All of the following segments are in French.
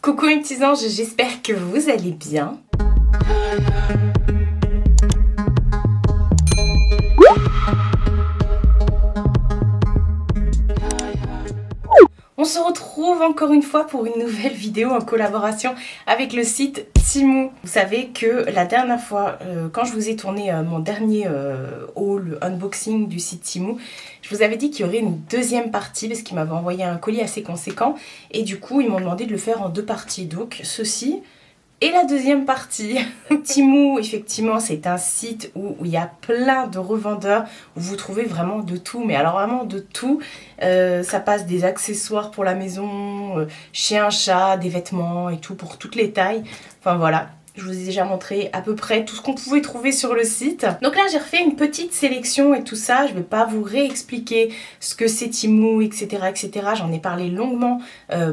Coucou mes petits anges, j'espère que vous allez bien. On se retrouve encore une fois pour une nouvelle vidéo en collaboration avec le site Temu. Vous savez que la dernière fois, quand je vous ai tourné mon dernier haul unboxing du site Temu, je vous avais dit qu'il y aurait une deuxième partie parce qu'ils m'avaient envoyé un colis assez conséquent et du coup ils m'ont demandé de le faire en deux parties. Donc ceci et la deuxième partie. Temu, effectivement, c'est un site où il y a plein de revendeurs, où vous trouvez vraiment de tout, mais alors vraiment de tout. Ça passe des accessoires pour la maison, chien, chat, des vêtements et tout pour toutes les tailles. Enfin voilà. Je vous ai déjà montré à peu près tout ce qu'on pouvait trouver sur le site. Donc là, j'ai refait une petite sélection et tout ça. Je ne vais pas vous réexpliquer ce que c'est Temu, etc. etc. J'en ai parlé longuement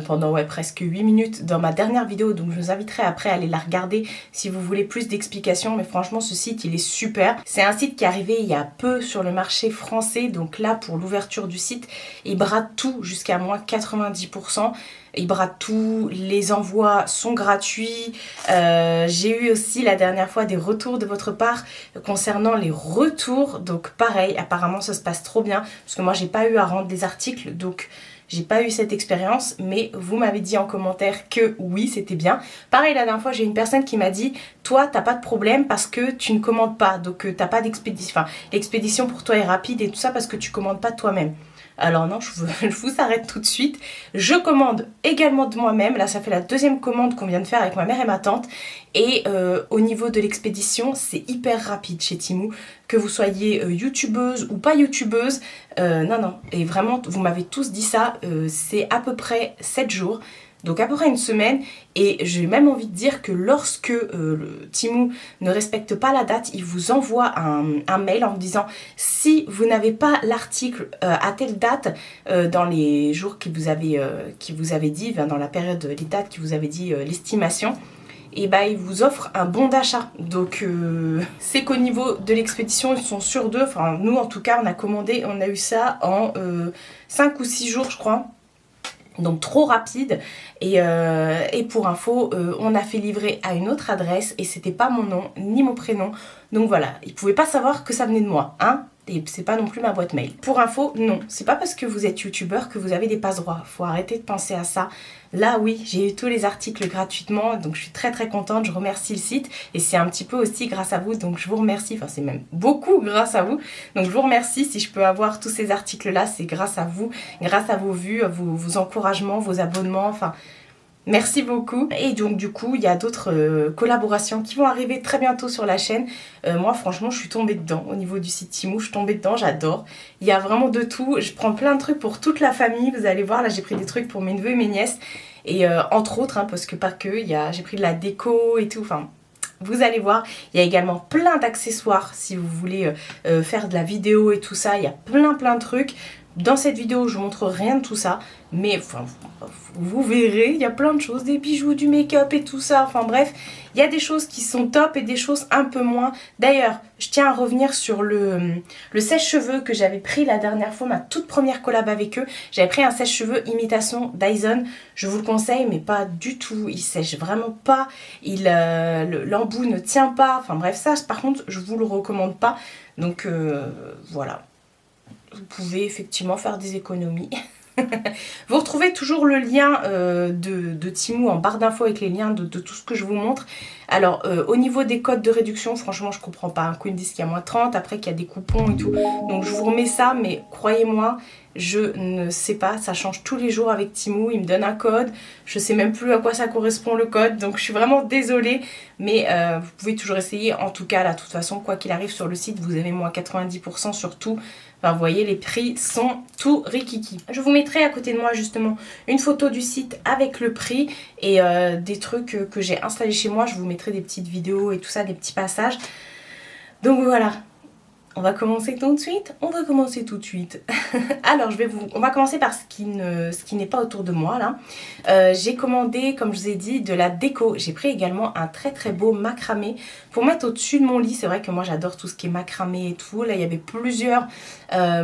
pendant presque 8 minutes dans ma dernière vidéo. Donc je vous inviterai après à aller la regarder si vous voulez plus d'explications. Mais franchement, ce site, il est super. C'est un site qui est arrivé il y a peu sur le marché français. Donc là, pour l'ouverture du site, il brade tout jusqu'à moins 90%. Il brade tout, les envois sont gratuits. J'ai eu aussi la dernière fois des retours de votre part concernant les retours. Donc pareil, apparemment ça se passe trop bien. Parce que moi j'ai pas eu à rendre des articles, donc j'ai pas eu cette expérience. Mais vous m'avez dit en commentaire que oui, c'était bien. Pareil, la dernière fois j'ai une personne qui m'a dit: toi t'as pas de problème parce que tu ne commandes pas. Donc t'as pas d'expédition. Enfin, l'expédition pour toi est rapide et tout ça parce que tu commandes pas de toi-même. Alors non, je vous arrête tout de suite. Je commande également de moi-même. Là, ça fait la deuxième commande qu'on vient de faire avec ma mère et ma tante. Et au niveau de l'expédition, c'est hyper rapide chez Temu. Que vous soyez youtubeuse ou pas youtubeuse. Non. Et vraiment, vous m'avez tous dit ça. C'est à peu près 7 jours. Donc à peu près une semaine, et j'ai même envie de dire que lorsque le Temu ne respecte pas la date, il vous envoie un mail en vous disant: si vous n'avez pas l'article à telle date, dans les jours qui vous avait dit, dans la période, les dates qui vous avait dit l'estimation, et bah il vous offre un bon d'achat. Donc c'est qu'au niveau de l'expédition, ils sont sur deux. Enfin nous en tout cas on a commandé, on a eu ça en 5 ou 6 jours je crois. Donc trop rapide et pour info, on a fait livrer à une autre adresse et c'était pas mon nom ni mon prénom. Donc voilà, ils pouvaient pas savoir que ça venait de moi, hein. Et c'est pas non plus ma boîte mail. Pour info, non, c'est pas parce que vous êtes youtubeur que vous avez des passe-droits. Faut arrêter de penser à ça. Là oui, j'ai eu tous les articles gratuitement, donc je suis très très contente, je remercie le site. Et c'est un petit peu aussi grâce à vous, donc je vous remercie. Enfin c'est même beaucoup grâce à vous. Donc je vous remercie si je peux avoir tous ces articles-là, c'est grâce à vous, grâce à vos vues, à vos encouragements, vos abonnements, enfin... Merci beaucoup. Et donc du coup il y a d'autres collaborations qui vont arriver très bientôt sur la chaîne. Moi franchement je suis tombée dedans au niveau du site Temu, je suis tombée dedans, j'adore. Il y a vraiment de tout, je prends plein de trucs pour toute la famille, vous allez voir, là j'ai pris des trucs pour mes neveux et mes nièces. Et entre autres, hein, parce que pas que, j'ai pris de la déco et tout, enfin... Vous allez voir, il y a également plein d'accessoires si vous voulez faire de la vidéo et tout ça, il y a plein de trucs. Dans cette vidéo, je vous montre rien de tout ça, mais enfin, vous verrez, il y a plein de choses, des bijoux, du make-up et tout ça. Enfin bref, il y a des choses qui sont top et des choses un peu moins. D'ailleurs, je tiens à revenir sur le sèche-cheveux que j'avais pris la dernière fois, ma toute première collab avec eux. J'avais pris un sèche-cheveux imitation Dyson. Je vous le conseille, mais pas du tout. Il sèche vraiment pas. L'embout ne tient pas. Enfin bref, ça par contre, je vous le recommande pas. Donc voilà. Vous pouvez effectivement faire des économies. Vous retrouvez toujours le lien de Temu en barre d'infos avec les liens de tout ce que je vous montre. Alors au niveau des codes de réduction, franchement je comprends pas. Ils me disent qu'il y a moins 30, après qu'il y a des coupons et tout. Donc je vous remets ça, mais croyez-moi, je ne sais pas, ça change tous les jours avec Temu. Ils me donnent un code, je sais même plus à quoi ça correspond le code. Donc je suis vraiment désolée, mais vous pouvez toujours essayer. En tout cas là, de toute façon, quoi qu'il arrive sur le site, vous avez moins 90% sur tout. Enfin, vous voyez, les prix sont tout rikiki. Je vous mettrai à côté de moi justement une photo du site avec le prix et des trucs que j'ai installés chez moi. Je vous mettrai des petites vidéos et tout ça, des petits passages. Donc voilà. On va commencer tout de suite. Alors, on va commencer par ce qui n'est pas autour de moi là. J'ai commandé, comme je vous ai dit, de la déco. J'ai pris également un très très beau macramé pour mettre au-dessus de mon lit. C'est vrai que moi j'adore tout ce qui est macramé et tout. Là, il y avait plusieurs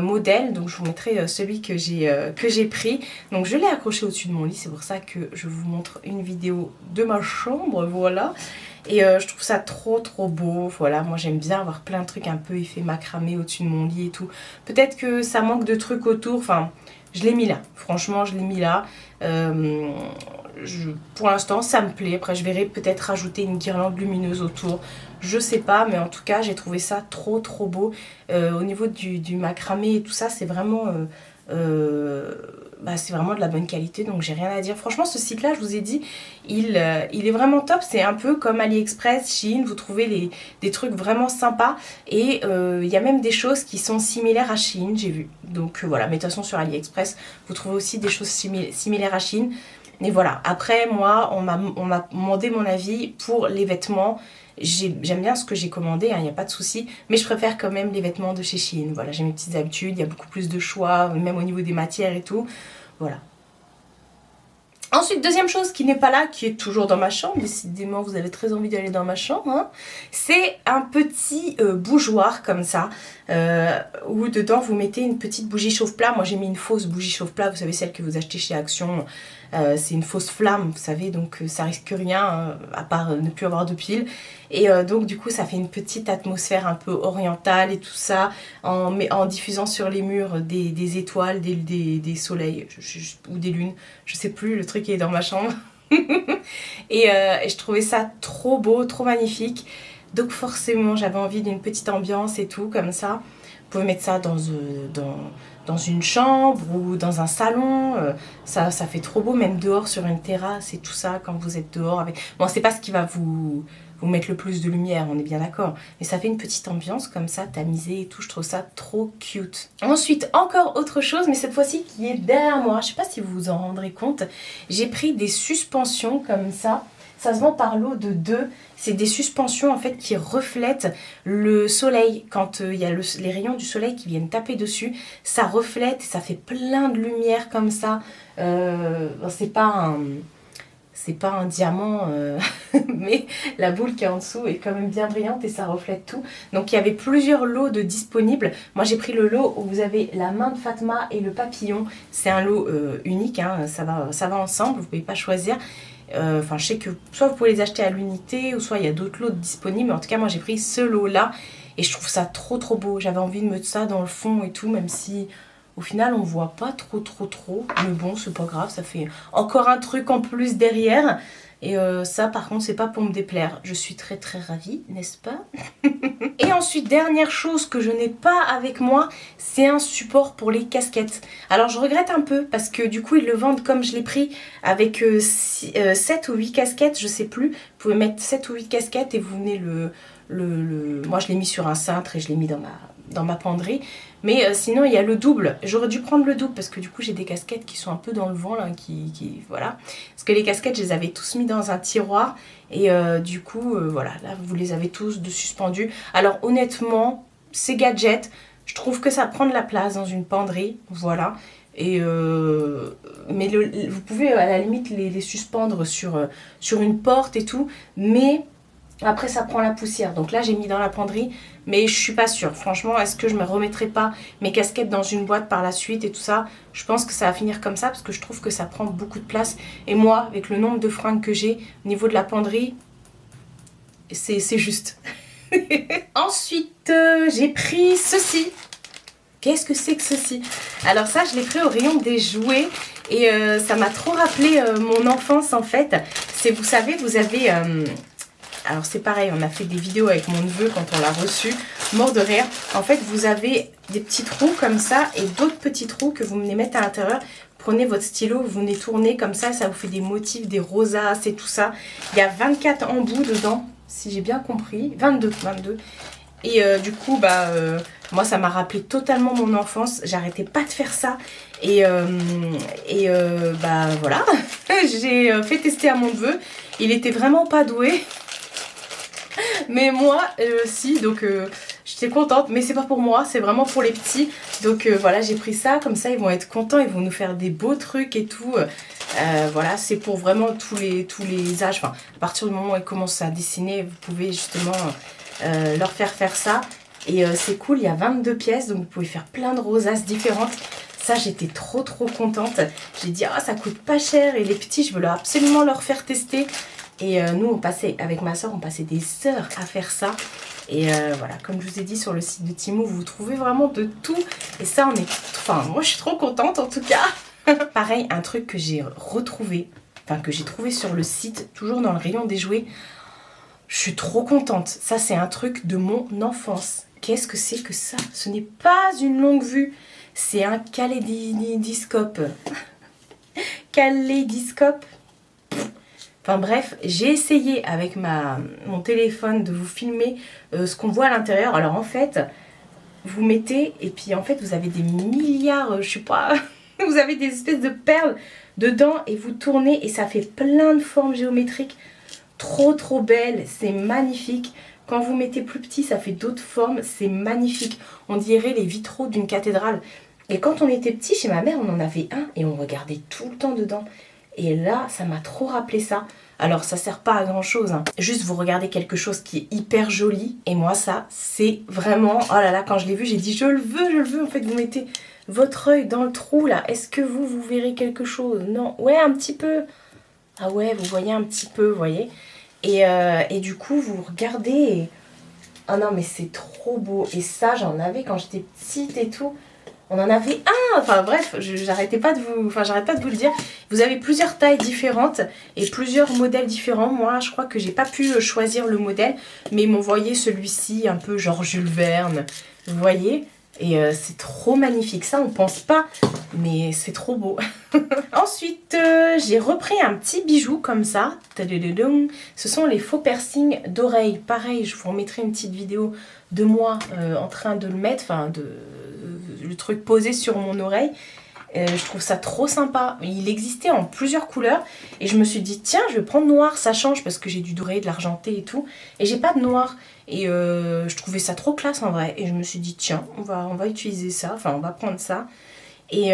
modèles, donc je vous mettrai celui que j'ai pris. Donc je l'ai accroché au-dessus de mon lit. C'est pour ça que je vous montre une vidéo de ma chambre, voilà. Et je trouve ça trop beau, voilà, moi j'aime bien avoir plein de trucs un peu effet macramé au-dessus de mon lit et tout. Peut-être que ça manque de trucs autour, enfin, je l'ai mis là, franchement je l'ai mis là. Pour l'instant ça me plaît, après je verrai peut-être rajouter une guirlande lumineuse autour, je sais pas, mais en tout cas j'ai trouvé ça trop beau. Au niveau du macramé et tout ça, c'est vraiment... c'est vraiment de la bonne qualité, donc j'ai rien à dire. Franchement, ce site là, je vous ai dit, il est vraiment top. C'est un peu comme AliExpress, Shein, vous trouvez des trucs vraiment sympas. Et il y a même des choses qui sont similaires à Shein, j'ai vu. Donc voilà, mais de toute façon sur AliExpress, vous trouvez aussi des choses similaires à Shein. Et voilà, après moi, on m'a demandé mon avis pour les vêtements. J'aime bien ce que j'ai commandé, il n'y a pas de souci, mais je préfère quand même les vêtements de chez Shein. Voilà, j'ai mes petites habitudes, il y a beaucoup plus de choix, même au niveau des matières et tout. Voilà. Ensuite, deuxième chose qui n'est pas là, qui est toujours dans ma chambre, décidément vous avez très envie d'aller dans ma chambre, hein, c'est un petit bougeoir comme ça, où dedans vous mettez une petite bougie chauffe-plat. Moi j'ai mis une fausse bougie chauffe-plat, vous savez celle que vous achetez chez Action, c'est une fausse flamme, vous savez, donc ça risque rien, à part ne plus avoir de pile. Et donc du coup ça fait une petite atmosphère un peu orientale et tout ça, en diffusant sur les murs des étoiles, des soleils ou des lunes, je sais plus, le truc est dans ma chambre. et je trouvais ça trop beau, trop magnifique. Donc forcément j'avais envie d'une petite ambiance et tout comme ça. Vous pouvez mettre ça dans une chambre ou dans un salon, ça fait trop beau, même dehors sur une terrasse et tout ça, quand vous êtes dehors avec... Bon, c'est pas ce qui va vous mettre le plus de lumière, on est bien d'accord, mais ça fait une petite ambiance comme ça, tamisée et tout, je trouve ça trop cute. Ensuite, encore autre chose, mais cette fois-ci qui est derrière moi, je sais pas si vous vous en rendrez compte, j'ai pris des suspensions comme ça. Ça se vend par lot de 2. C'est des suspensions en fait qui reflètent le soleil. Quand il y a les rayons du soleil qui viennent taper dessus, ça reflète et ça fait plein de lumière comme ça. C'est pas un diamant, mais la boule qui est en dessous est quand même bien brillante et ça reflète tout. Donc il y avait plusieurs lots de disponibles. Moi j'ai pris le lot où vous avez la main de Fatma et le papillon. C'est un lot unique, hein, ça va ensemble, vous ne pouvez pas choisir. Enfin, je sais que soit vous pouvez les acheter à l'unité ou soit il y a d'autres lots disponibles, mais en tout cas moi j'ai pris ce lot là et je trouve ça trop beau. J'avais envie de mettre ça dans le fond et tout, même si au final on voit pas trop, mais bon c'est pas grave, ça fait encore un truc en plus derrière. Et ça par contre c'est pas pour me déplaire, je suis très ravie, n'est-ce pas? Et ensuite dernière chose que je n'ai pas avec moi, c'est un support pour les casquettes. Alors je regrette un peu parce que du coup ils le vendent comme je l'ai pris avec 7 ou 8 casquettes, je sais plus. Vous pouvez mettre 7 ou 8 casquettes et vous venez moi je l'ai mis sur un cintre et je l'ai mis dans ma penderie. Mais sinon il y a le double, j'aurais dû prendre le double parce que du coup j'ai des casquettes qui sont un peu dans le vent là, voilà. Parce que les casquettes je les avais tous mis dans un tiroir et du coup voilà, là vous les avez tous de suspendus. Alors honnêtement, ces gadgets, je trouve que ça prend de la place dans une penderie, voilà. Et mais vous pouvez à la limite les suspendre sur une porte et tout, mais après ça prend la poussière. Donc là j'ai mis dans la penderie, mais je suis pas sûre. Franchement, est-ce que je me remettrai pas mes casquettes dans une boîte par la suite et tout ça? Je pense que ça va finir comme ça parce que je trouve que ça prend beaucoup de place. Et moi, avec le nombre de fringues que j'ai au niveau de la penderie, c'est juste. Ensuite, j'ai pris ceci. Qu'est-ce que c'est que ceci? Alors ça, je l'ai pris au rayon des jouets et ça m'a trop rappelé mon enfance en fait. C'est, vous savez, vous avez... alors c'est pareil, on a fait des vidéos avec mon neveu quand on l'a reçu, mort de rire. En fait, vous avez des petits trous comme ça et d'autres petits trous que vous venez mettre à l'intérieur. Prenez votre stylo, vous venez tourner comme ça vous fait des motifs, des rosaces et tout ça. Il y a 24 embouts dedans, si j'ai bien compris, 22. Et du coup, moi ça m'a rappelé totalement mon enfance, j'arrêtais pas de faire ça. Et voilà, j'ai fait tester à mon neveu, il était vraiment pas doué. Mais moi, si, donc je J'étais contente, mais c'est pas pour moi, c'est vraiment pour les petits. Donc voilà, j'ai pris ça, comme ça ils vont être contents, ils vont nous faire des beaux trucs et tout. Voilà, c'est pour vraiment tous les âges. Enfin, à partir du moment où ils commencent à dessiner, vous pouvez justement leur faire ça. Et c'est cool, il y a 22 pièces, donc vous pouvez faire plein de rosaces différentes. Ça, j'étais trop contente. J'ai dit, ah, ça coûte pas cher. Et les petits, je veux absolument leur faire tester. Et nous, on passait, avec ma soeur, on passait des heures à faire ça. Et voilà, comme je vous ai dit sur le site de Temu, vous trouvez vraiment de tout. Et ça, enfin, moi, je suis trop contente en tout cas. Pareil, un truc que j'ai retrouvé, enfin, que j'ai trouvé sur le site, toujours dans le rayon des jouets. Je suis trop contente. Ça, c'est un truc de mon enfance. Qu'est-ce que c'est que ça? Ce n'est pas une longue vue. C'est un kaléidoscope. Kaléidoscope. Enfin bref, j'ai essayé avec mon téléphone de vous filmer ce qu'on voit à l'intérieur. Alors en fait, vous mettez et puis en fait vous avez des milliards, je sais pas, vous avez des espèces de perles dedans et vous tournez et ça fait plein de formes géométriques. Trop belles, c'est magnifique. Quand vous mettez plus petit, ça fait d'autres formes, c'est magnifique. On dirait les vitraux d'une cathédrale. Et quand on était petit, chez ma mère, on en avait un et on regardait tout le temps dedans. Et là, ça m'a trop rappelé ça. Alors, ça sert pas à grand chose, hein. Juste, vous regardez quelque chose qui est hyper joli. Et moi, ça, c'est vraiment... Oh là là, quand je l'ai vu, j'ai dit, je le veux. En fait, vous mettez votre œil dans le trou, là. Est-ce que vous verrez quelque chose? Non. Ouais, un petit peu. Ah ouais, vous voyez un petit peu, vous voyez. Et du coup, vous regardez et... Ah non, mais c'est trop beau. Et ça, j'en avais quand j'étais petite et tout. On en avait un. Enfin bref, j'arrête pas de vous le dire. Vous avez plusieurs tailles différentes et plusieurs modèles différents. Moi, je crois que j'ai pas pu choisir le modèle, mais ils m'ont envoyé celui-ci, un peu genre Jules Verne. Vous voyez? Et c'est trop magnifique. Ça, on pense pas, mais c'est trop beau. Ensuite, j'ai repris un petit bijou comme ça. Ce sont les faux piercings d'oreille. Pareil, je vous remettrai une petite vidéo de moi en train de le mettre, enfin le truc posé sur mon oreille. Je trouve ça trop sympa. Il existait en plusieurs couleurs et je me suis dit tiens, je vais prendre noir, ça change parce que j'ai du doré, de l'argenté et tout. Et j'ai pas de noir. Et je trouvais ça trop classe en vrai. Et je me suis dit tiens, on va utiliser ça, enfin on va prendre ça. Et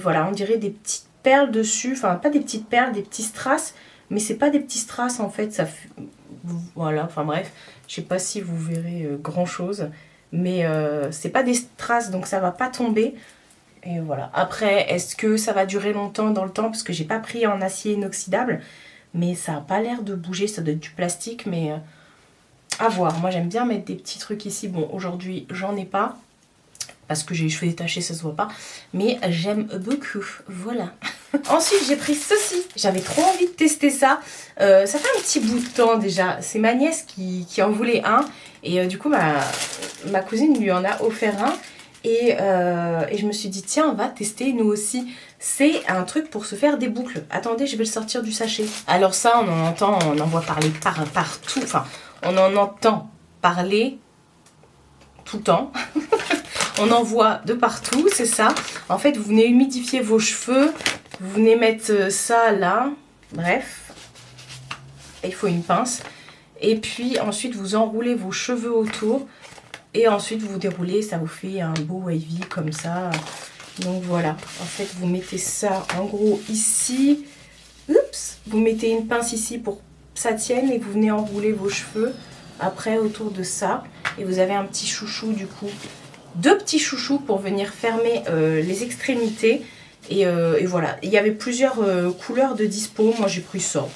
voilà, on dirait des petites perles dessus. Enfin pas des petites perles, des petits strass. Mais c'est pas des petits strass en fait. Voilà, enfin bref. Je sais pas si vous verrez grand chose. Mais c'est pas des strass donc ça va pas tomber. Et voilà. Après, est-ce que ça va durer longtemps dans le temps? Parce que j'ai pas pris en acier inoxydable. Mais ça a pas l'air de bouger. Ça doit être du plastique. Mais à voir. Moi, j'aime bien mettre des petits trucs ici. Bon, aujourd'hui, j'en ai pas. Parce que j'ai les cheveux détachés, ça se voit pas. Mais j'aime beaucoup. Voilà. Ensuite, j'ai pris ceci. J'avais trop envie de tester ça. Ça fait un petit bout de temps déjà. C'est ma nièce qui en voulait un. Et du coup, ma cousine lui en a offert un. Et je me suis dit, tiens, on va tester nous aussi. C'est un truc pour se faire des boucles. Attendez, je vais le sortir du sachet. Alors ça, on en voit parler partout. Enfin, on en entend parler tout le temps. On en voit de partout, c'est ça. En fait, vous venez humidifier vos cheveux. Vous venez mettre ça là. Bref. Il faut une pince. Et puis ensuite, vous enroulez vos cheveux autour. Et ensuite, vous déroulez. Ça vous fait un beau wavy comme ça. Donc voilà. En fait, vous mettez ça en gros ici. Oups. Vous mettez une pince ici pour que ça tienne. Et vous venez enrouler vos cheveux après autour de ça. Et vous avez un petit chouchou du coup. Deux petits chouchous pour venir fermer les extrémités. Et voilà. Il y avait plusieurs couleurs de dispo. Moi, j'ai pris ça.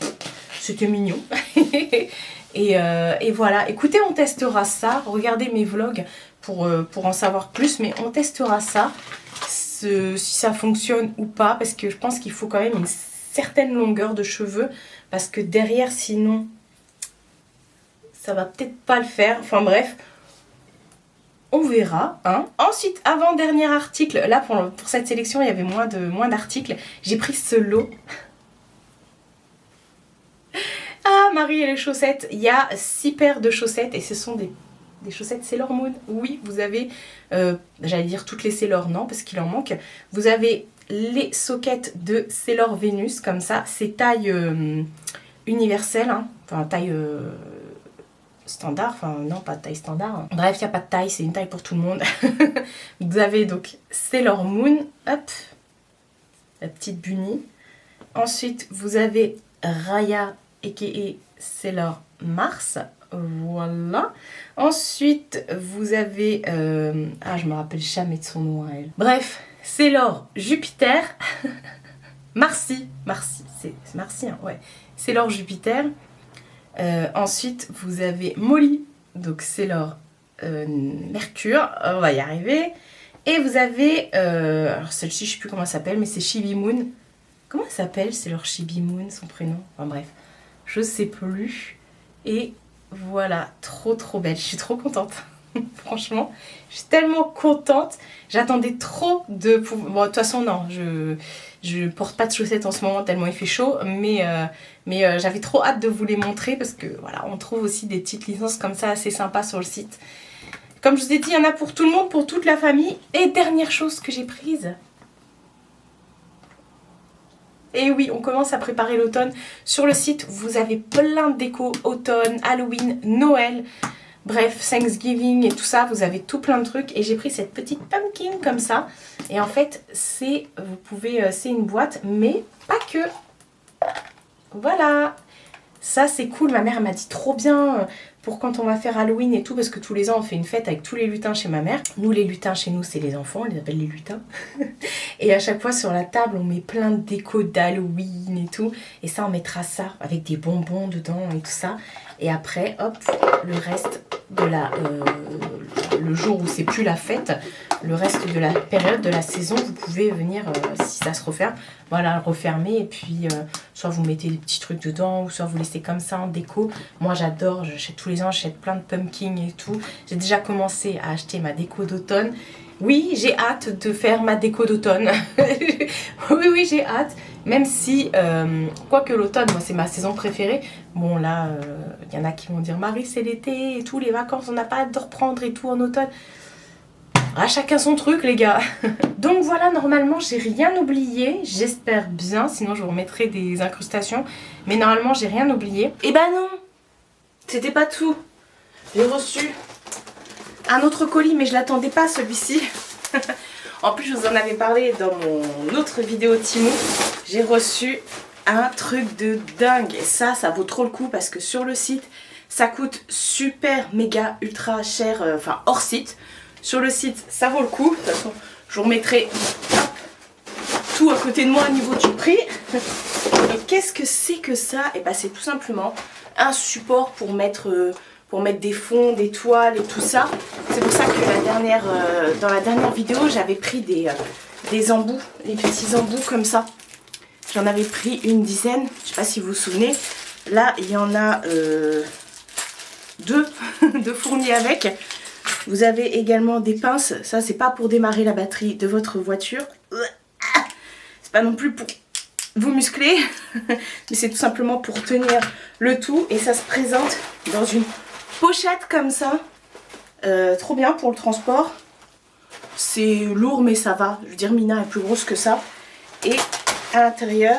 C'était mignon. et voilà. Écoutez, on testera ça. Regardez mes vlogs pour en savoir plus. Mais on testera ça. Si ça fonctionne ou pas. Parce que je pense qu'il faut quand même une certaine longueur de cheveux. Parce que derrière, sinon, ça va peut-être pas le faire. Enfin bref. On verra, hein. Ensuite, avant-dernier article, là pour cette sélection, il y avait moins d'articles. J'ai pris ce lot. Ah, Marie et les chaussettes. Il y a 6 paires de chaussettes et ce sont des chaussettes Sailor Moon. Oui, vous avez, j'allais dire toutes les Sailor, non, parce qu'il en manque. Vous avez les sockets de Sailor Venus, comme ça. C'est taille universelle, hein. Enfin taille... standard, enfin non pas de taille standard, hein. Bref, il n'y a pas de taille, c'est une taille pour tout le monde. Vous avez donc Sailor Moon, hop, la petite bunny. Ensuite vous avez Raya aka Sailor Mars, voilà. Ensuite vous avez, je me rappelle jamais de son nom à elle. Bref, Sailor Jupiter, Marcy, c'est Marcy, hein, ouais. Sailor Jupiter. Ensuite vous avez Molly, donc Sailor Mercure, on va y arriver. Et vous avez, alors celle-ci je sais plus comment elle s'appelle, mais c'est Chibi Moon. Comment elle s'appelle Sailor Chibi Moon, son prénom? Enfin bref, je sais plus. Et voilà, trop belle, je suis trop contente. Franchement, je suis tellement contente. J'attendais trop de pouvoir... Bon, de toute façon, non, je porte pas de chaussettes en ce moment tellement il fait chaud. Mais j'avais trop hâte de vous les montrer parce que voilà, on trouve aussi des petites licences comme ça assez sympas sur le site. Comme je vous ai dit, il y en a pour tout le monde, pour toute la famille. Et dernière chose que j'ai prise. Et oui, on commence à préparer l'automne. Sur le site, vous avez plein de déco automne, Halloween, Noël... Bref, Thanksgiving et tout ça, vous avez tout plein de trucs. Et j'ai pris cette petite pumpkin comme ça. Et en fait, c'est une boîte, mais pas que. Voilà. Ça, c'est cool. Ma mère m'a dit trop bien pour quand on va faire Halloween et tout. Parce que tous les ans, on fait une fête avec tous les lutins chez ma mère. Nous, les lutins chez nous, c'est les enfants. On les appelle les lutins. Et à chaque fois, sur la table, on met plein de déco d'Halloween et tout. Et ça, on mettra ça avec des bonbons dedans et tout ça. Et après, hop, le reste de le jour où c'est plus la fête, le reste de la période de la saison, vous pouvez venir, si ça se referme, voilà, le refermer. Et puis, soit vous mettez des petits trucs dedans, ou soit vous laissez comme ça en déco. Moi, j'adore, j'achète tous les ans, j'achète plein de pumpkins et tout. J'ai déjà commencé à acheter ma déco d'automne. Oui, j'ai hâte de faire ma déco d'automne. oui, j'ai hâte. Même si, quoique l'automne, moi, c'est ma saison préférée. Bon, là, y en a qui vont dire, Marie, c'est l'été et tout, les vacances, on n'a pas hâte de reprendre et tout en automne. Ah, chacun son truc, les gars. Donc voilà, normalement, j'ai rien oublié. J'espère bien, sinon je vous remettrai des incrustations. Mais normalement, j'ai rien oublié. Et ben non, c'était pas tout. J'ai reçu un autre colis, mais je l'attendais pas, celui-ci. En plus, je vous en avais parlé dans mon autre vidéo Temu. J'ai reçu un truc de dingue. Et ça vaut trop le coup parce que sur le site, ça coûte super, méga, ultra cher, enfin hors site. Sur le site, ça vaut le coup. De toute façon, je vous remettrai tout à côté de moi au niveau du prix. Et qu'est-ce que c'est que ça? Et ben, c'est tout simplement un support pour mettre des fonds, des toiles et tout ça. C'est pour ça que dans la dernière vidéo, j'avais pris des embouts, les petits embouts comme ça. J'en avais pris une dizaine, je sais pas si vous vous souvenez. Là, il y en a deux de fournis avec. Vous avez également des pinces. Ça, c'est pas pour démarrer la batterie de votre voiture. C'est pas non plus pour vous muscler. Mais c'est tout simplement pour tenir le tout. Et ça se présente dans une pochette comme ça. Trop bien pour le transport. C'est lourd, mais ça va. Je veux dire, Mina est plus grosse que ça. Et à l'intérieur,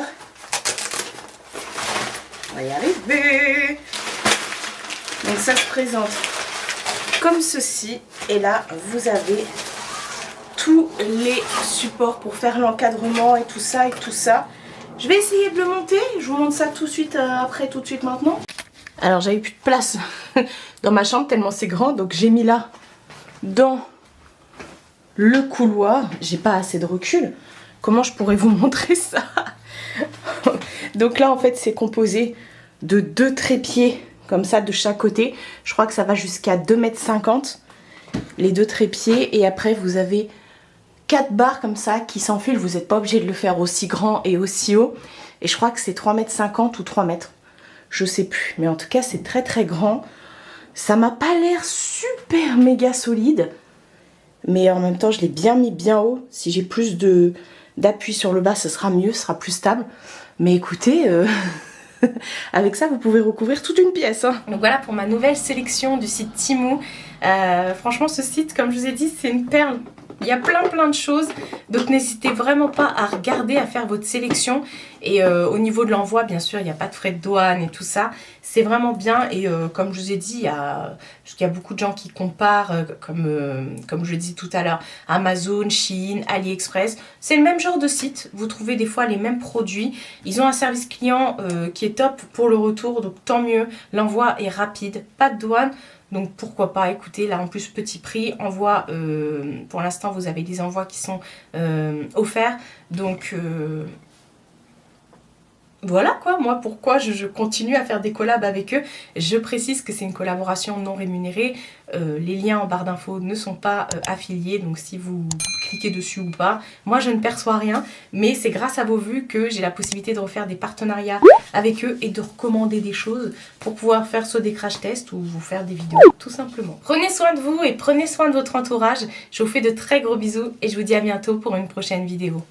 on va y arriver. Donc ça se présente comme ceci. Et là, vous avez tous les supports pour faire l'encadrement et tout ça et tout ça. Je vais essayer de le monter. Je vous montre ça tout de suite après, tout de suite maintenant. Alors, j'avais plus de place dans ma chambre tellement c'est grand. Donc, j'ai mis là, dans le couloir. J'ai pas assez de recul. Comment je pourrais vous montrer ça? Donc là, en fait, c'est composé de 2 trépieds comme ça de chaque côté. Je crois que ça va jusqu'à 2,50 m. Les 2 trépieds. Et après, vous avez 4 barres comme ça qui s'enfilent. Vous n'êtes pas obligé de le faire aussi grand et aussi haut. Et je crois que c'est 3,50 m ou 3 mètres. Je sais plus. Mais en tout cas, c'est très très grand. Ça m'a pas l'air super méga solide. Mais en même temps, je l'ai bien mis bien haut. Si j'ai plus d'appui sur le bas, ce sera mieux, ce sera plus stable. Mais écoutez, avec ça, vous pouvez recouvrir toute une pièce. Hein. Donc voilà pour ma nouvelle sélection du site Temu. Franchement, ce site, comme je vous ai dit, c'est une perle. Il y a plein de choses, donc n'hésitez vraiment pas à regarder, à faire votre sélection. Et au niveau de l'envoi, bien sûr, il n'y a pas de frais de douane et tout ça. C'est vraiment bien et comme je vous ai dit, il y a beaucoup de gens qui comparent, comme je dis tout à l'heure, Amazon, Shein, AliExpress. C'est le même genre de site, vous trouvez des fois les mêmes produits. Ils ont un service client qui est top pour le retour, donc tant mieux. L'envoi est rapide, pas de douane. Donc pourquoi pas, écoutez, là en plus petit prix, envoi, pour l'instant vous avez des envois qui sont offerts. Donc voilà quoi, moi pourquoi je continue à faire des collabs avec eux. Je précise que c'est une collaboration non rémunérée. Les liens en barre d'infos ne sont pas affiliés, donc si vous cliquez dessus ou pas, moi je ne perçois rien. Mais c'est grâce à vos vues que j'ai la possibilité de refaire des partenariats avec eux et de recommander des choses pour pouvoir faire soit des crash tests ou vous faire des vidéos tout simplement. Prenez soin de vous et prenez soin de votre entourage. Je vous fais de très gros bisous et je vous dis à bientôt pour une prochaine vidéo.